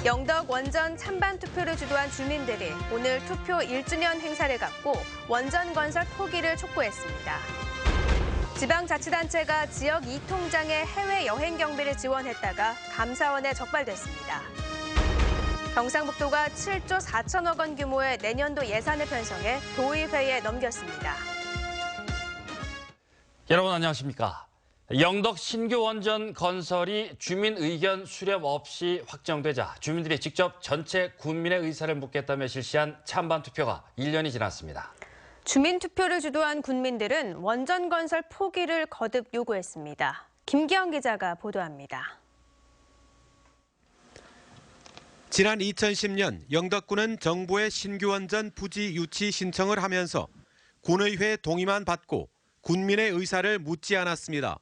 영덕 원전 찬반 투표를 주도한 주민들이 오늘 투표 1주년 행사를 갖고 원전 건설 포기를 촉구했습니다. 지방자치단체가 지역 이통장의 해외여행 경비를 지원했다가 감사원에 적발됐습니다. 경상북도가 7조 4천억 원 규모의 내년도 예산을 편성해 도의회에 넘겼습니다. 여러분 안녕하십니까? 영덕 신규 원전 건설이 주민 의견 수렴 없이 확정되자 주민들이 직접 전체 군민의 의사를 묻겠다며 실시한 찬반 투표가 1년이 지났습니다. 주민 투표를 주도한 군민들은 원전 건설 포기를 거듭 요구했습니다. 김기영 기자가 보도합니다. 지난 2010년 영덕군은 정부의 신규 원전 부지 유치 신청을 하면서 군의회 동의만 받고 군민의 의사를 묻지 않았습니다.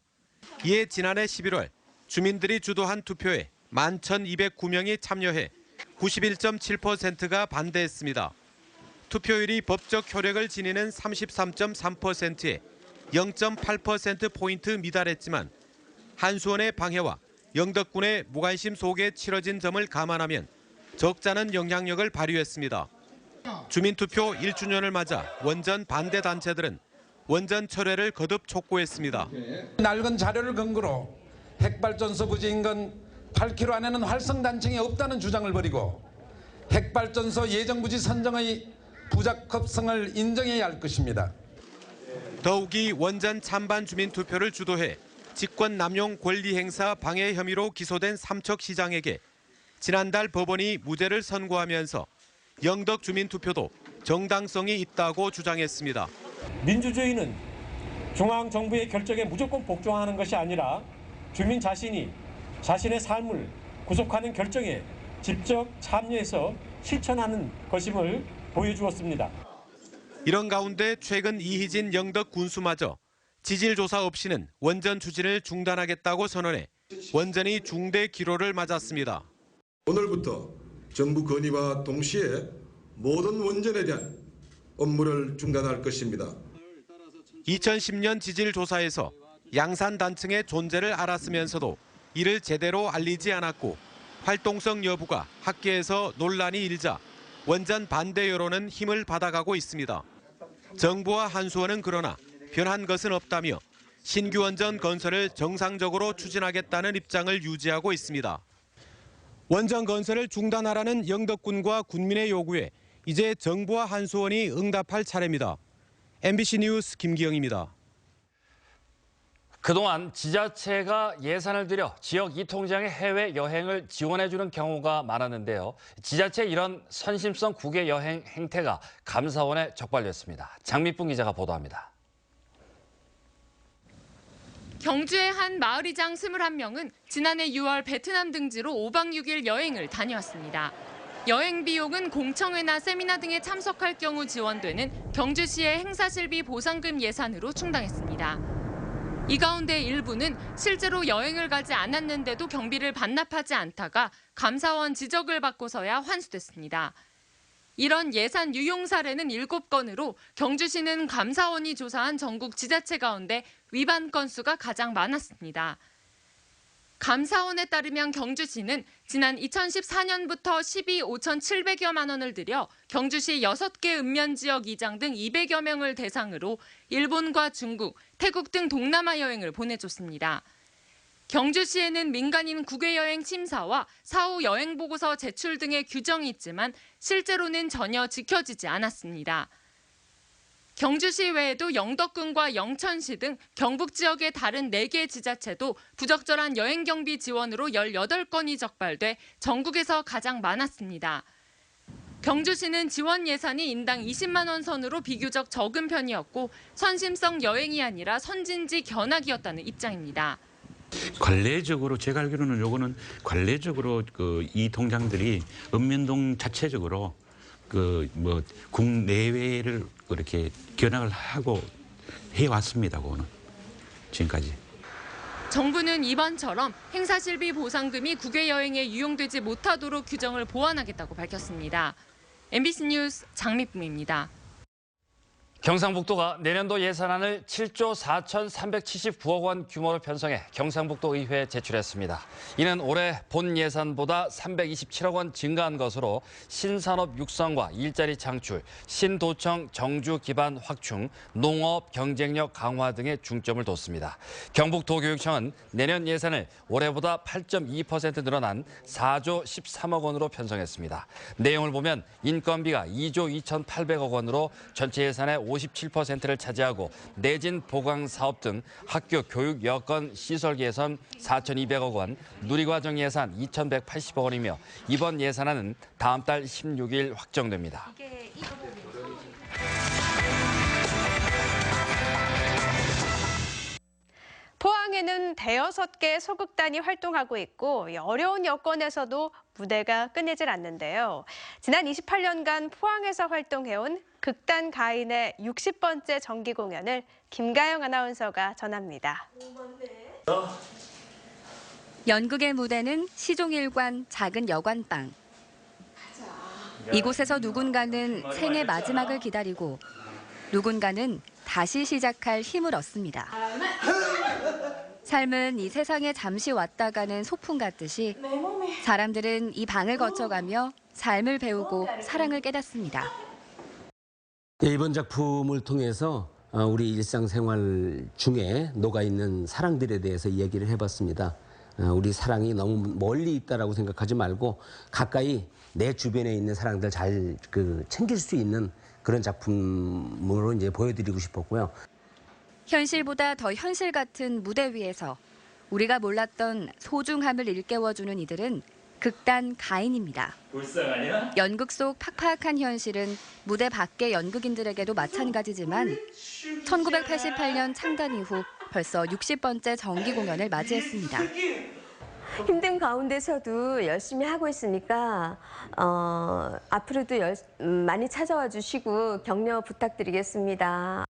이에 지난해 11월 주민들이 주도한 투표에 11,209명이 참여해 91.7%가 반대했습니다. 투표율이 법적 효력을 지니는 33.3%에 0.8%포인트 미달했지만 한수원의 방해와 영덕군의 무관심 속에 치러진 점을 감안하면 적잖은 영향력을 발휘했습니다. 주민투표 1주년을 맞아 원전 반대 단체들은 원전 철회를 거듭 촉구했습니다. 낡은 자료를 근거로 핵발전소 부지 인근 8km 안에는 활성 단층이 없다는 주장을 벌이고 핵발전소 예정 부지 선정의 부적합성을 인정해야 할 것입니다. 더욱이 원전 찬반 주민 투표를 주도해 직권 남용 권리 행사 방해 혐의로 기소된 삼척시장에게 지난달 법원이 무죄를 선고하면서 영덕 주민 투표도 정당성이 있다고 주장했습니다. 민주주의는 중앙정부의 결정에 무조건 복종하는 것이 아니라 주민 자신이 자신의 삶을 구속하는 결정에 직접 참여해서 실천하는 것임을 보여주었습니다. 이런 가운데 최근 이희진 영덕 군수마저 지질조사 없이는 원전 추진을 중단하겠다고 선언해 원전이 중대 기로를 맞았습니다. 오늘부터 정부 건의와 동시에 모든 원전에 대한 업무를 중단할 것입니다. 2010년 지질조사에서 양산 단층의 존재를 알았으면서도 이를 제대로 알리지 않았고 활동성 여부가 학계에서 논란이 일자 원전 반대 여론은 힘을 받아가고 있습니다. 정부와 한수원은 그러나 변한 것은 없다며 신규 원전 건설을 정상적으로 추진하겠다는 입장을 유지하고 있습니다. 원전 건설을 중단하라는 영덕군과 군민의 요구에 이제 정부와 한수원이 응답할 차례입니다. MBC 뉴스 김기영입니다. 그동안 지자체가 예산을 들여 지역 이통장의 해외여행을 지원해주는 경우가 많았는데요. 지자체의 이런 선심성 국외 여행 행태가 감사원에 적발됐습니다. 장미뿐 기자가 보도합니다. 경주의 한 마을이장 21명은 지난해 6월 베트남 등지로 5박 6일 여행을 다녀왔습니다. 여행 비용은 공청회나 세미나 등에 참석할 경우 지원되는 경주시의 행사실비 보상금 예산으로 충당했습니다. 이 가운데 일부는 실제로 여행을 가지 않았는데도 경비를 반납하지 않다가 감사원 지적을 받고서야 환수됐습니다. 이런 예산 유용 사례는 7건으로 경주시는 감사원이 조사한 전국 지자체 가운데 위반 건수가 가장 많았습니다. 감사원에 따르면 경주시는 지난 2014년부터 12억 5,700여만 원을 들여 경주시 6개 읍면지역 이장 등 200여 명을 대상으로 일본과 중국, 태국 등 동남아 여행을 보내줬습니다. 경주시에는 민간인 국외여행 심사와 사후 여행보고서 제출 등의 규정이 있지만 실제로는 전혀 지켜지지 않았습니다. 경주시 외에도 영덕군과 영천시 등 경북 지역의 다른 4개 지자체도 부적절한 여행 경비 지원으로 18건이 적발돼 전국에서 가장 많았습니다. 경주시는 지원 예산이 인당 20만 원 선으로 비교적 적은 편이었고 선심성 여행이 아니라 선진지 견학이었다는 입장입니다. 관례적으로 제가 알기로는 요거는 관례적으로 이 통장들이 읍면동 자체적으로 국내외를 그렇게 견학을 하고 해왔습니다. 그거는 지금까지. 정부는 이번처럼 행사실비 보상금이 국외 여행에 유용되지 못하도록 규정을 보완하겠다고 밝혔습니다. MBC 뉴스 장미쁨입니다. 경상북도가 내년도 예산안을 7조 4,379억 원 규모로 편성해 경상북도 의회에 제출했습니다. 이는 올해 본 예산보다 327억 원 증가한 것으로 신산업 육성과 일자리 창출, 신도청 정주 기반 확충, 농업 경쟁력 강화 등에 중점을 뒀습니다. 경북도교육청은 내년 예산을 올해보다 8.2% 늘어난 4조 13억 원으로 편성했습니다. 내용을 보면 인건비가 2조 2,800억 원으로 전체 예산의 57%를 차지하고 내진 보강 사업 등 학교 교육 여건 시설 개선 4,200억 원, 누리과정 예산 2,180억 원이며 이번 예산안은 다음 달 16일 확정됩니다. 포항에는 대여섯 개 소극단이 활동하고 있고 어려운 여건에서도 무대가 끊이질 않는데요. 지난 28년간 포항에서 활동해온 극단 가인의 60번째 정기 공연을 김가영 아나운서가 전합니다. 연극의 무대는 시종일관 작은 여관방. 이곳에서 누군가는 생의 마지막을 기다리고 누군가는 다시 시작할 힘을 얻습니다. 삶은 이 세상에 잠시 왔다 가는 소풍 같듯이 사람들은 이 방을 거쳐가며 삶을 배우고 사랑을 깨닫습니다. 이번 작품을 통해서 우리 일상생활 중에 녹아있는 사랑들에 대해서 이야기를 해봤습니다. 우리 사랑이 너무 멀리 있다라고 생각하지 말고 가까이 내 주변에 있는 사랑들 잘 챙길 수 있는 그런 작품으로 이제 보여드리고 싶었고요. 현실보다 더 현실 같은 무대 위에서 우리가 몰랐던 소중함을 일깨워주는 이들은 극단 가인입니다. 불쌍하냐? 연극 속 팍팍한 현실은 무대 밖의 연극인들에게도 마찬가지지만 1988년 창단 이후 벌써 60번째 정기 공연을 맞이했습니다. 힘든 가운데서도 열심히 하고 있으니까 앞으로도 많이 찾아와 주시고 격려 부탁드리겠습니다.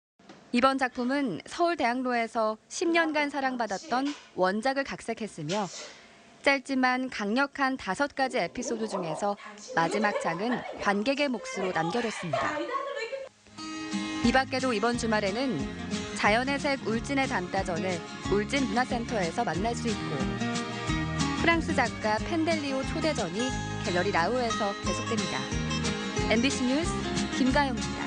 이번 작품은 서울대학로에서 10년간 사랑받았던 원작을 각색했으며 짧지만 강력한 5가지 에피소드 중에서 마지막 장은 관객의 몫으로 남겨뒀습니다. 이 밖에도 이번 주말에는 자연의 색 울진의 단다전을 울진 문화센터에서 만날 수 있고 프랑스 작가 펜델리오 초대전이 갤러리 라우에서 계속됩니다. MBC 뉴스 김가영입니다.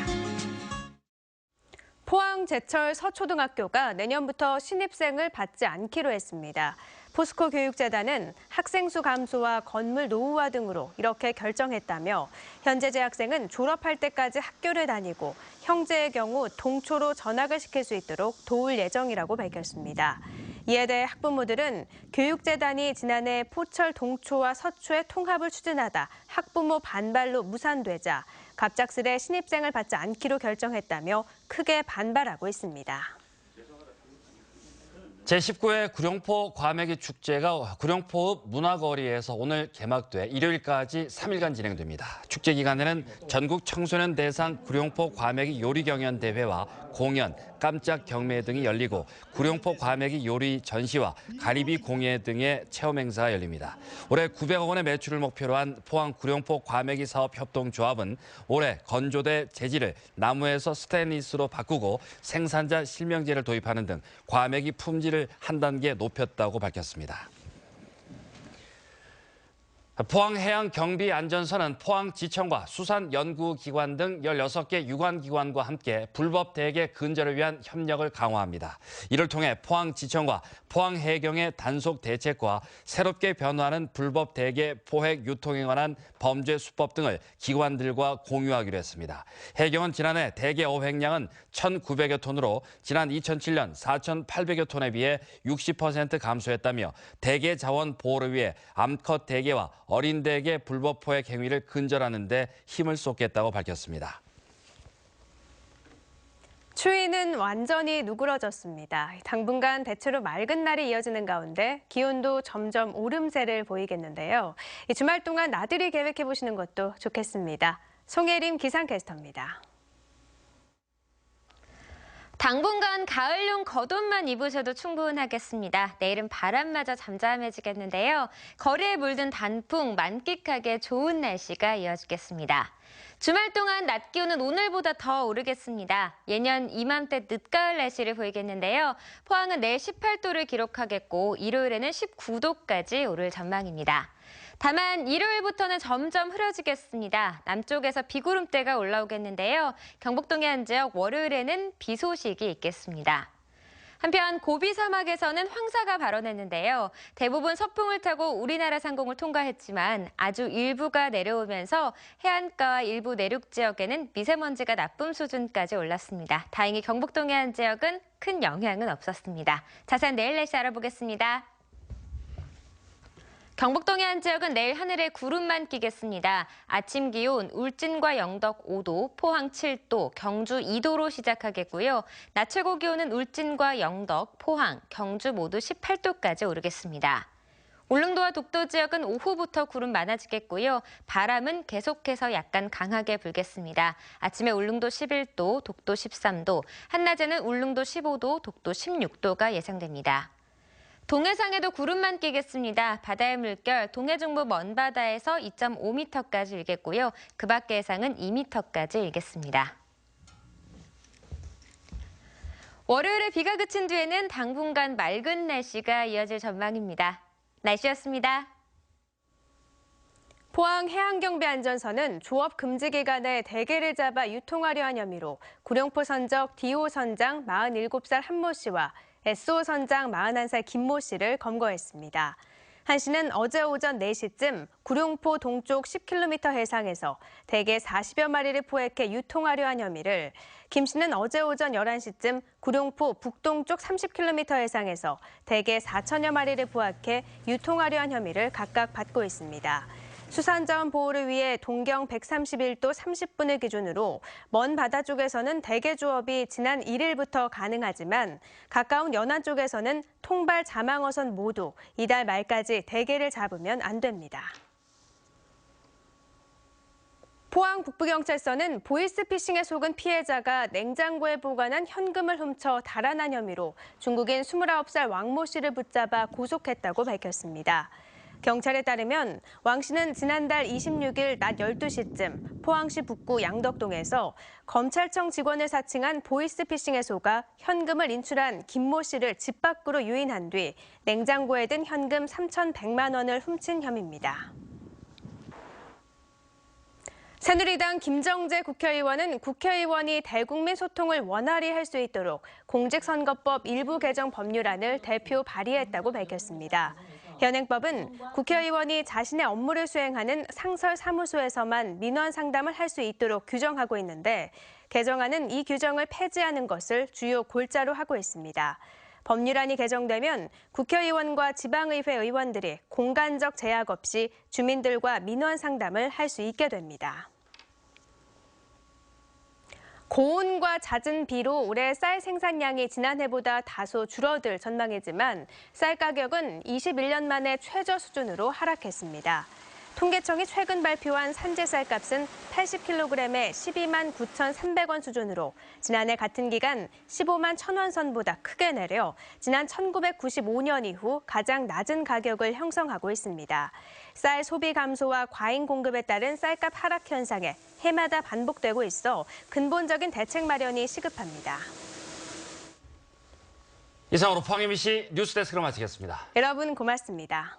포항 제철 서초등학교가 내년부터 신입생을 받지 않기로 했습니다. 포스코 교육재단은 학생 수 감소와 건물 노후화 등으로 이렇게 결정했다며 현재 재학생은 졸업할 때까지 학교를 다니고 형제의 경우 동초로 전학을 시킬 수 있도록 도울 예정이라고 밝혔습니다. 이에 대해 학부모들은 교육재단이 지난해 포철 동초와 서초의 통합을 추진하다 학부모 반발로 무산되자 갑작스레 신입생을 받지 않기로 결정했다며 크게 반발하고 있습니다. 제19회 구룡포 과메기 축제가 구룡포읍 문화거리에서 오늘 개막돼 일요일까지 3일간 진행됩니다. 축제 기간에는 전국 청소년 대상 구룡포 과메기 요리 경연 대회와 공연, 깜짝 경매 등이 열리고 구룡포 과메기 요리 전시와 가리비 공예 등의 체험 행사가 열립니다. 올해 900억 원의 매출을 목표로 한 포항 구룡포 과메기 사업 협동조합은 올해 건조대 재질을 나무에서 스테인리스로 바꾸고 생산자 실명제를 도입하는 등 과메기 품질을 한 단계 높였다고 밝혔습니다. 포항해양경비안전서는 포항지청과 수산연구기관 등 16개 유관기관과 함께 불법 대게 근절을 위한 협력을 강화합니다. 이를 통해 포항지청과 포항해경의 단속 대책과 새롭게 변화하는 불법 대게 포획 유통에 관한 범죄 수법 등을 기관들과 공유하기로 했습니다. 해경은 지난해 대게 어획량은 1,900여 톤으로 지난 2007년 4,800여 톤에 비해 60% 감소했다며 대게 자원 보호를 위해 암컷 대게와 어린 대게 불법 포획 행위를 근절하는 데 힘을 쏟겠다고 밝혔습니다. 추위는 완전히 누그러졌습니다. 당분간 대체로 맑은 날이 이어지는 가운데 기온도 점점 오름세를 보이겠는데요. 주말 동안 나들이 계획해보시는 것도 좋겠습니다. 송혜림 기상캐스터입니다. 당분간 가을용 겉옷만 입으셔도 충분하겠습니다. 내일은 바람마저 잠잠해지겠는데요. 거리에 물든 단풍 만끽하기에 좋은 날씨가 이어지겠습니다. 주말 동안 낮 기온은 오늘보다 더 오르겠습니다. 예년 이맘때 늦가을 날씨를 보이겠는데요. 포항은 내일 18도를 기록하겠고 일요일에는 19도까지 오를 전망입니다. 다만 일요일부터는 점점 흐려지겠습니다. 남쪽에서 비구름대가 올라오겠는데요. 경북 동해안 지역 월요일에는 비 소식이 있겠습니다. 한편 고비 사막에서는 황사가 발원했는데요. 대부분 서풍을 타고 우리나라 상공을 통과했지만 아주 일부가 내려오면서 해안가와 일부 내륙 지역에는 미세먼지가 나쁨 수준까지 올랐습니다. 다행히 경북 동해안 지역은 큰 영향은 없었습니다. 자세한 내일 날씨 알아보겠습니다. 경북 동해안 지역은 내일 하늘에 구름만 끼겠습니다. 아침 기온 울진과 영덕 5도, 포항 7도, 경주 2도로 시작하겠고요. 낮 최고 기온은 울진과 영덕, 포항, 경주 모두 18도까지 오르겠습니다. 울릉도와 독도 지역은 오후부터 구름 많아지겠고요. 바람은 계속해서 약간 강하게 불겠습니다. 아침에 울릉도 11도, 독도 13도, 한낮에는 울릉도 15도, 독도 16도가 예상됩니다. 동해상에도 구름만 끼겠습니다. 바다의 물결 동해 중부 먼바다에서 2.5m까지 일겠고요. 그 밖의 해상은 2m까지 일겠습니다. 월요일에 비가 그친 뒤에는 당분간 맑은 날씨가 이어질 전망입니다. 날씨였습니다. 포항 해양경비안전선은 조업 금지 기간에 대게를 잡아 유통하려 한 혐의로 구룡포 선적 D호 선장 47살 한모 씨와 S호 선장 41살 김모 씨를 검거했습니다. 한 씨는 어제 오전 4시쯤 구룡포 동쪽 10km 해상에서 대게 40여 마리를 포획해 유통하려 한 혐의를, 김 씨는 어제 오전 11시쯤 구룡포 북동쪽 30km 해상에서 대게 4천여 마리를 포획해 유통하려 한 혐의를 각각 받고 있습니다. 수산자원 보호를 위해 동경 131도 30분을 기준으로 먼 바다 쪽에서는 대게 조업이 지난 1일부터 가능하지만 가까운 연안 쪽에서는 통발 자망어선 모두 이달 말까지 대게를 잡으면 안 됩니다. 포항 북부경찰서는 보이스피싱에 속은 피해자가 냉장고에 보관한 현금을 훔쳐 달아난 혐의로 중국인 29살 왕모 씨를 붙잡아 고속했다고 밝혔습니다. 경찰에 따르면 왕 씨는 지난달 26일 낮 12시쯤 포항시 북구 양덕동에서 검찰청 직원을 사칭한 보이스피싱에 속아 현금을 인출한 김모 씨를 집 밖으로 유인한 뒤 냉장고에 든 현금 3,100만 원을 훔친 혐의입니다. 새누리당 김정재 국회의원은 국회의원이 대국민 소통을 원활히 할 수 있도록 공직선거법 일부 개정 법률안을 대표 발의했다고 밝혔습니다. 현행법은 국회의원이 자신의 업무를 수행하는 상설 사무소에서만 민원 상담을 할 수 있도록 규정하고 있는데 개정안은 이 규정을 폐지하는 것을 주요 골자로 하고 있습니다. 법률안이 개정되면 국회의원과 지방의회 의원들이 공간적 제약 없이 주민들과 민원 상담을 할 수 있게 됩니다. 고온과 잦은 비로 올해 쌀 생산량이 지난해보다 다소 줄어들 전망이지만 쌀 가격은 21년 만에 최저 수준으로 하락했습니다. 통계청이 최근 발표한 산지쌀 값은 80kg에 12만 9,300원 수준으로 지난해 같은 기간 15만 1,000원 선보다 크게 내려 지난 1995년 이후 가장 낮은 가격을 형성하고 있습니다. 쌀 소비 감소와 과잉 공급에 따른 쌀값 하락 현상에 해마다 반복되고 있어 근본적인 대책 마련이 시급합니다. 이상으로 포항 MBC 뉴스데스크를 마치겠습니다. 여러분 고맙습니다.